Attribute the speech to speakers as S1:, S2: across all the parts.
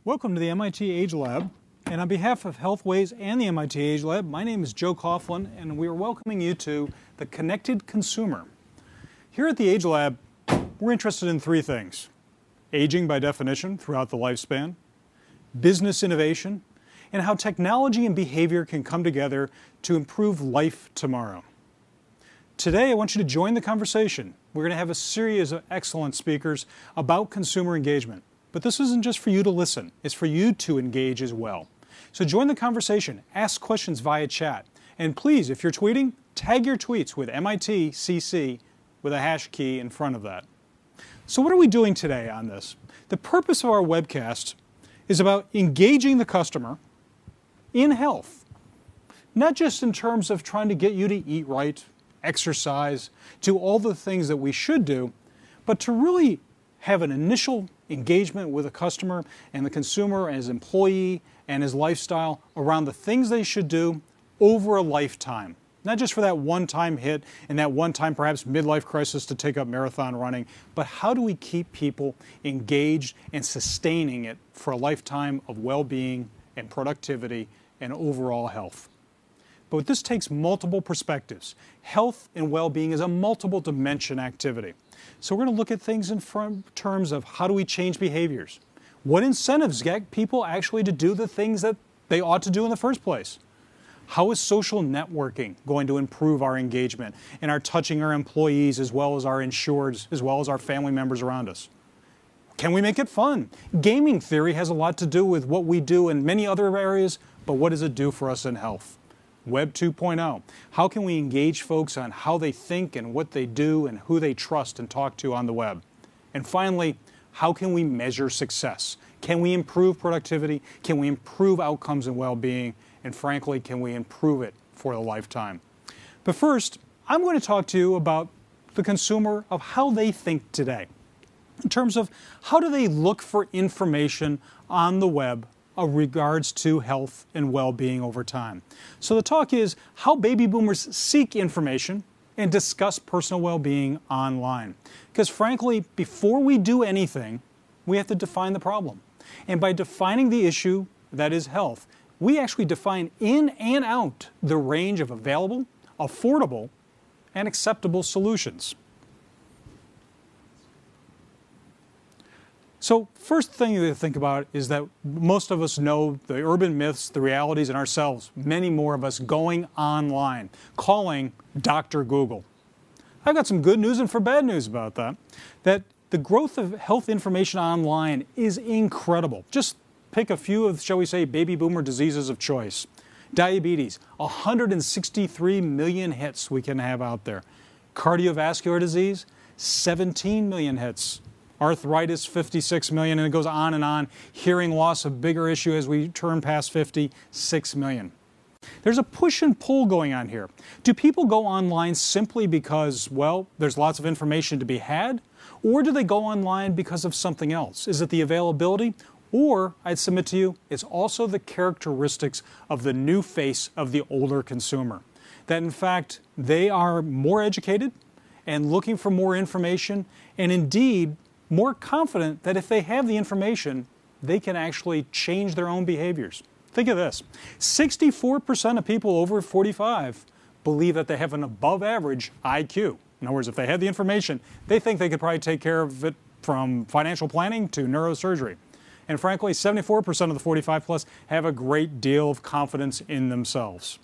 S1: Welcome to the MIT Age Lab, and on behalf of Healthways and the MIT Age Lab, my name is Joe Coughlin, and we are welcoming you to the Connected Consumer. Here at the Age Lab, we're interested in three things: aging by definition throughout the lifespan, business innovation, and how technology and behavior can come together to improve life tomorrow. Today, I want you to join the conversation. We're going to have a series of excellent speakers about consumer engagement. But this isn't just for you to listen, it's for you to engage as well. So join the conversation, ask questions via chat, and please, if you're tweeting, tag your tweets with MIT CC with a hash key in front of that. So what are we doing today on this? The purpose of our webcast is about engaging the customer in health, not just in terms of trying to get you to eat right, exercise, do all the things that we should do, but to really have an initial engagement with a customer and the consumer and his employee and his lifestyle around the things they should do over a lifetime. Not just for that one-time hit and that one-time perhaps midlife crisis to take up marathon running, but how do we keep people engaged and sustaining it for a lifetime of well-being and productivity and overall health. But this takes multiple perspectives. Health and well-being is a multiple dimension activity. So we're going to look at things in terms of how do we change behaviors? What incentives get people actually to do the things that they ought to do in the first place? How is social networking going to improve our engagement and our touching our employees as well as our insureds, as well as our family members around us? Can we make it fun? Gaming theory has a lot to do with what we do in many other areas, but what does it do for us in health? Web 2.0. How can we engage folks on how they think and what they do and who they trust and talk to on the web? And finally, how can we measure success? Can we improve productivity? Can we improve outcomes and well-being? And frankly, can we improve it for a lifetime? But first, I'm going to talk to you about the consumer, of how they think today, in terms of how do they look for information on the web of regards to health and well-being over time. So the talk is how baby boomers seek information and discuss personal well-being online. Because frankly, before we do anything, we have to define the problem. And by defining the issue that is health, we actually define in and out the range of available, affordable, and acceptable solutions. So first thing to think about is that most of us know the urban myths, the realities, and ourselves, many more of us going online, calling Dr. Google. I've got some good news and for bad news about that. That the growth of health information online is incredible. Just pick a few of, shall we say, baby boomer diseases of choice. Diabetes, 163 million hits we can have out there. Cardiovascular disease, 17 million hits. Arthritis, 56 million, and it goes on and on. Hearing loss, a bigger issue as we turn past 50, 6 million. There's a push and pull going on here. Do people go online simply because, well, there's lots of information to be had? Or do they go online because of something else? Is it the availability? Or, I'd submit to you, it's also the characteristics of the new face of the older consumer. That in fact, they are more educated and looking for more information, and indeed, more confident that if they have the information, they can actually change their own behaviors. Think of this. 64% of people over 45 believe that they have an above average IQ. In other words, if they had the information, they think they could probably take care of it from financial planning to neurosurgery. And frankly, 74% of the 45 plus have a great deal of confidence in themselves.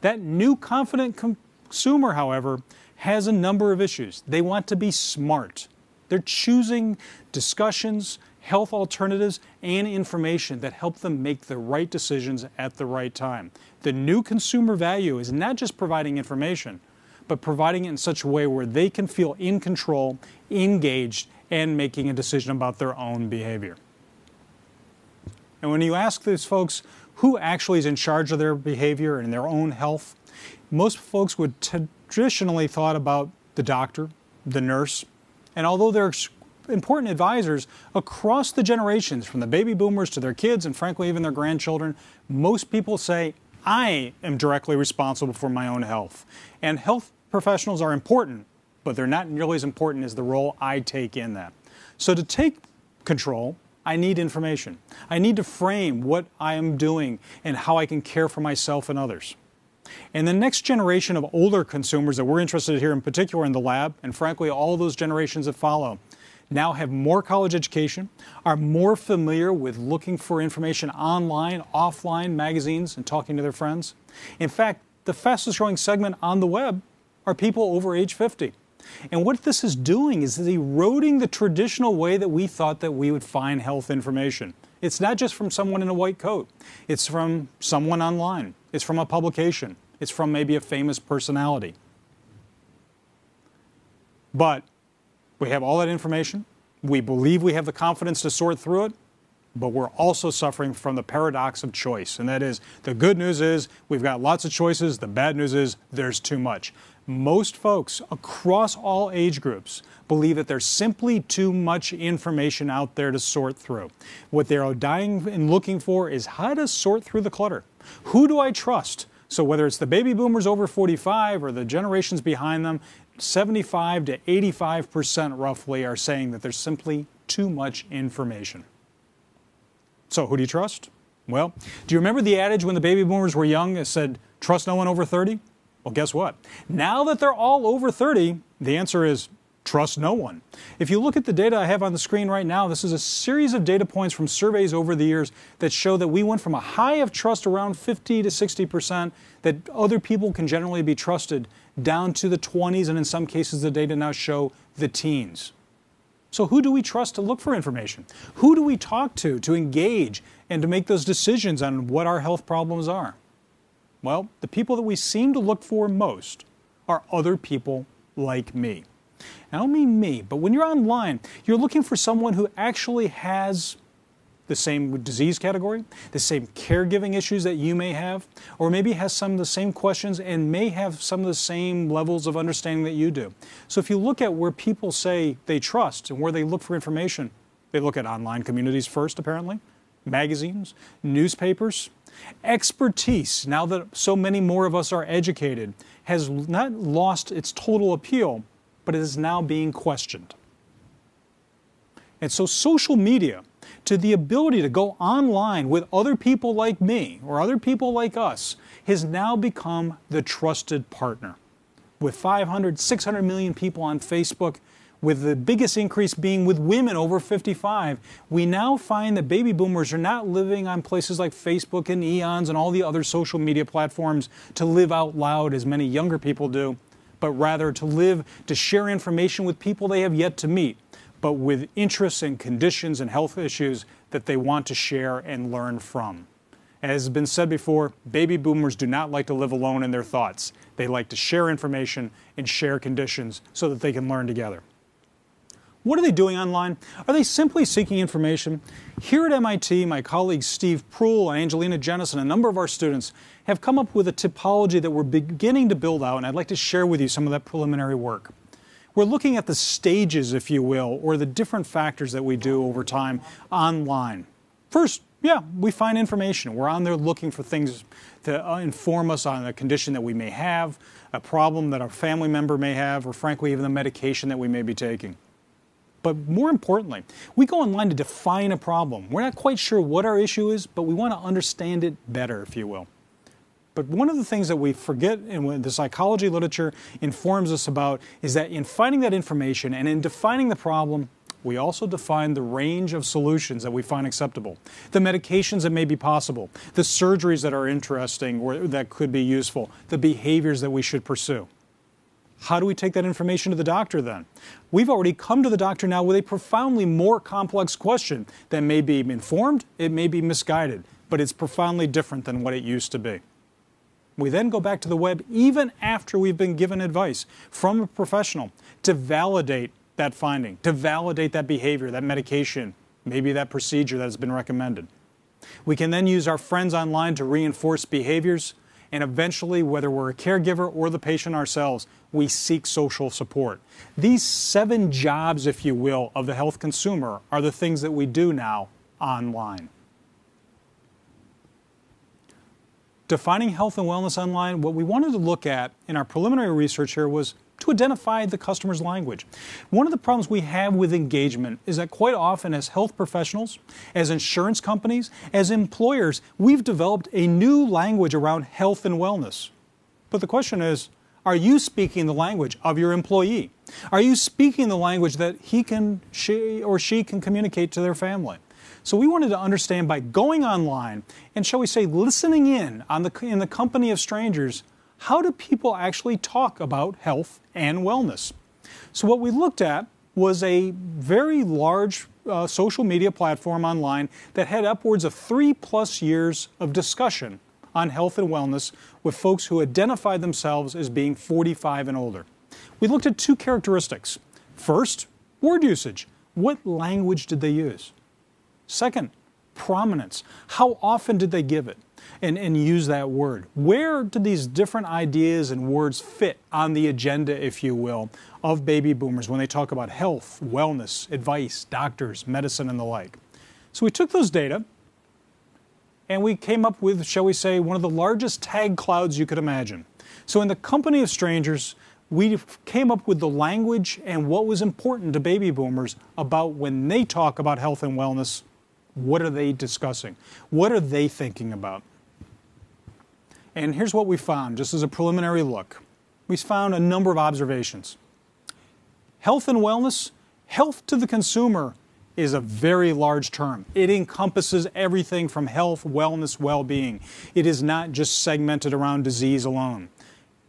S1: That new confident consumer, however, has a number of issues. They want to be smart. They're choosing discussions, health alternatives, and information that help them make the right decisions at the right time. The new consumer value is not just providing information, but providing it in such a way where they can feel in control, engaged, and making a decision about their own behavior. And when you ask these folks who actually is in charge of their behavior and their own health, most folks would traditionally thought about the doctor, the nurse, and although they're important advisors across the generations, from the baby boomers to their kids and frankly even their grandchildren, most people say, I am directly responsible for my own health. And health professionals are important, but they're not nearly as important as the role I take in that. So to take control, I need information. I need to frame what I am doing and how I can care for myself and others. And the next generation of older consumers that we're interested in here in particular in the lab, and frankly all those generations that follow, now have more college education, are more familiar with looking for information online, offline, magazines, and talking to their friends. In fact, the fastest growing segment on the web are people over age 50. And what this is doing is eroding the traditional way that we thought that we would find health information. It's not just from someone in a white coat. It's from someone online. It's from a publication. It's from maybe a famous personality. But we have all that information. We believe we have the confidence to sort through it. But we're also suffering from the paradox of choice. And that is, the good news is we've got lots of choices. The bad news is there's too much. Most folks across all age groups believe that there's simply too much information out there to sort through. What they're dying and looking for is how to sort through the clutter. Who do I trust? So whether it's the baby boomers over 45 or the generations behind them, 75 to 85% roughly are saying that there's simply too much information. So who do you trust? Well, do you remember the adage when the baby boomers were young that said, trust no one over 30? Well, guess what? Now that they're all over 30, the answer is trust no one. If you look at the data I have on the screen right now, this is a series of data points from surveys over the years that show that we went from a high of trust around 50 to 60%, that other people can generally be trusted, down to the 20s, and in some cases the data now show the teens. So who do we trust to look for information? Who do we talk to engage and to make those decisions on what our health problems are? Well, the people that we seem to look for most are other people like me. I don't mean me, but when you're online, you're looking for someone who actually has the same disease category, the same caregiving issues that you may have, or maybe has some of the same questions and may have some of the same levels of understanding that you do. So if you look at where people say they trust and where they look for information, they look at online communities first, apparently, magazines, newspapers. Expertise, now that so many more of us are educated, has not lost its total appeal, but it is now being questioned. And so social media, to the ability to go online with other people like me or other people like us, has now become the trusted partner. With 500, 600 million people on Facebook, with the biggest increase being with women over 55, we now find that baby boomers are not living on places like Facebook and Eons and all the other social media platforms to live out loud as many younger people do, but rather to live, to share information with people they have yet to meet, but with interests and conditions and health issues that they want to share and learn from. As has been said before, baby boomers do not like to live alone in their thoughts. They like to share information and share conditions so that they can learn together. What are they doing online? Are they simply seeking information? Here at MIT, my colleagues Steve Proul and Angelina Jennison, a number of our students, have come up with a topology that we're beginning to build out, and I'd like to share with you some of that preliminary work. We're looking at the stages, if you will, or the different factors that we do over time online. First, we find information. We're on there looking for things to inform us on a condition that we may have, a problem that our family member may have, or frankly, even the medication that we may be taking. But more importantly, we go online to define a problem. We're not quite sure what our issue is, but we want to understand it better, if you will. But one of the things that we forget and what the psychology literature informs us about is that in finding that information and in defining the problem, we also define the range of solutions that we find acceptable, the medications that may be possible, the surgeries that are interesting or that could be useful, the behaviors that we should pursue. How do we take that information to the doctor then? We've already come to the doctor now with a profoundly more complex question that may be informed, it may be misguided, but it's profoundly different than what it used to be. We then go back to the web even after we've been given advice from a professional to validate that finding, to validate that behavior, that medication, maybe that procedure that has been recommended. We can then use our friends online to reinforce behaviors, and eventually, whether we're a caregiver or the patient ourselves, we seek social support. These 7 jobs, if you will, of the health consumer are the things that we do now online. Defining health and wellness online, what we wanted to look at in our preliminary research here was to identify the customer's language. One of the problems we have with engagement is that quite often as health professionals, as insurance companies, as employers, we've developed a new language around health and wellness. But the question is, are you speaking the language of your employee? Are you speaking the language that she or she can communicate to their family? So we wanted to understand by going online and, shall we say, listening in the company of strangers, how do people actually talk about health and wellness? So what we looked at was a very large social media platform online that had upwards of 3+ years of discussion on health and wellness with folks who identified themselves as being 45 and older. We looked at two characteristics. First, word usage. What language did they use? Second, prominence. How often did they give it and use that word? Where did these different ideas and words fit on the agenda, if you will, of baby boomers when they talk about health, wellness, advice, doctors, medicine, and the like? So we took those data and we came up with, shall we say, one of the largest tag clouds you could imagine. So in the company of strangers, we came up with the language and what was important to baby boomers about when they talk about health and wellness. What are they discussing? What are they thinking about? And here's what we found, just as a preliminary look. We found a number of observations. Health and wellness, health to the consumer is a very large term. It encompasses everything from health, wellness, well-being. It is not just segmented around disease alone.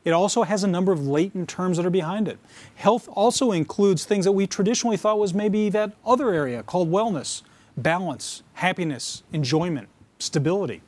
S1: It also has a number of latent terms that are behind it. Health also includes things that we traditionally thought was maybe that other area called wellness, balance, happiness, enjoyment, stability.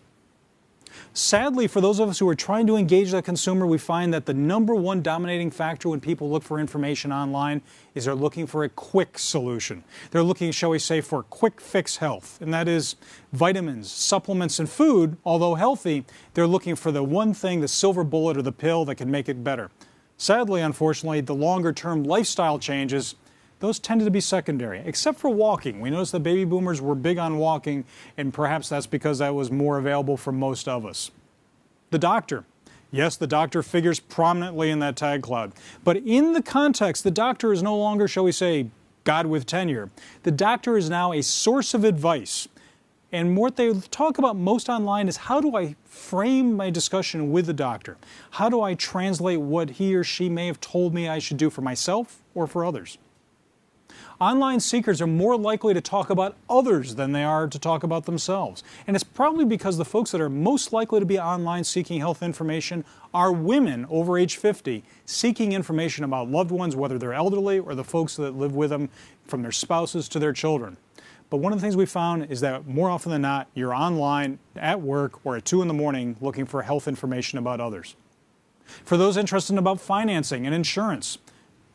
S1: Sadly, for those of us who are trying to engage the consumer, we find that the number one dominating factor when people look for information online is they're looking for a quick solution. They're looking, shall we say, for quick fix health, and that is vitamins, supplements, and food. Although healthy, they're looking for the one thing, the silver bullet or the pill that can make it better. Sadly, unfortunately, the longer-term lifestyle changes, those tended to be secondary, except for walking. We noticed that baby boomers were big on walking, and perhaps that's because that was more available for most of us. The doctor. Yes, the doctor figures prominently in that tag cloud. But in the context, the doctor is no longer, shall we say, God with tenure. The doctor is now a source of advice. And what they talk about most online is, how do I frame my discussion with the doctor? How do I translate what he or she may have told me I should do for myself or for others? Online seekers are more likely to talk about others than they are to talk about themselves. And it's probably because the folks that are most likely to be online seeking health information are women over age 50, seeking information about loved ones, whether they're elderly or the folks that live with them, from their spouses to their children. But one of the things we found is that more often than not, you're online at work or at 2 in the morning looking for health information about others. For those interested about financing and insurance,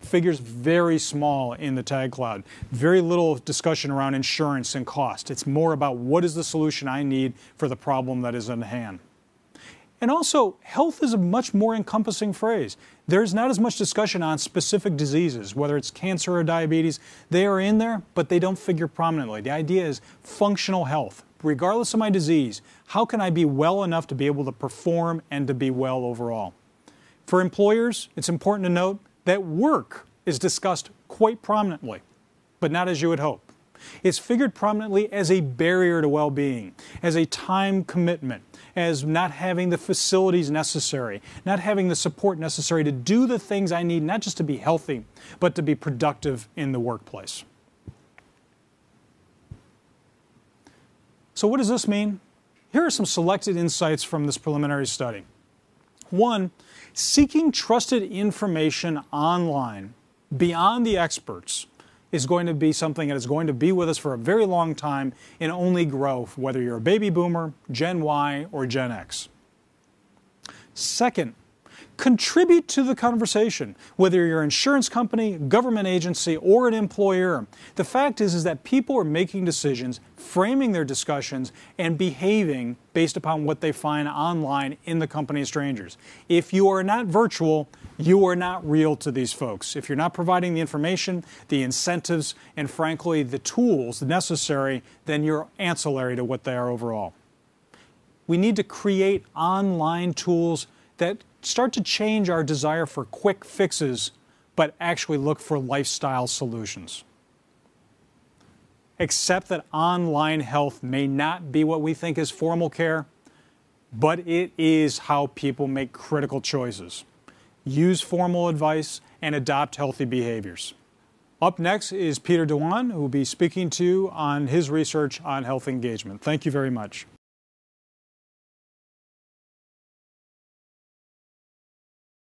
S1: figures very small in the tag cloud. Very little discussion around insurance and cost. It's more about what is the solution I need for the problem that is in hand. And also, health is a much more encompassing phrase. There's not as much discussion on specific diseases, whether it's cancer or diabetes. They are in there, but they don't figure prominently. The idea is functional health. Regardless of my disease, how can I be well enough to be able to perform and to be well overall? For employers, it's important to note that work is discussed quite prominently, but not as you would hope. It's figured prominently as a barrier to well-being, as a time commitment, as not having the facilities necessary, not having the support necessary to do the things I need, not just to be healthy, but to be productive in the workplace. So what does this mean? Here are some selected insights from this preliminary study. One, seeking trusted information online beyond the experts is going to be something that is going to be with us for a very long time and only grow, whether you're a baby boomer, Gen Y, or Gen X. Second, contribute to the conversation, whether you're an insurance company, government agency, or an employer. The fact is that people are making decisions, framing their discussions, and behaving based upon what they find online in the company of strangers. If you are not virtual, you are not real to these folks. If you're not providing the information, the incentives, and frankly, the tools necessary, then you're ancillary to what they are overall. We need to create online tools that start to change our desire for quick fixes but actually look for lifestyle solutions. Accept that online health may not be what we think is formal care, but it is how people make critical choices. Use formal advice and adopt healthy behaviors. Up next is Peter Dewan, who will be speaking to you on his research on health engagement. Thank you very much.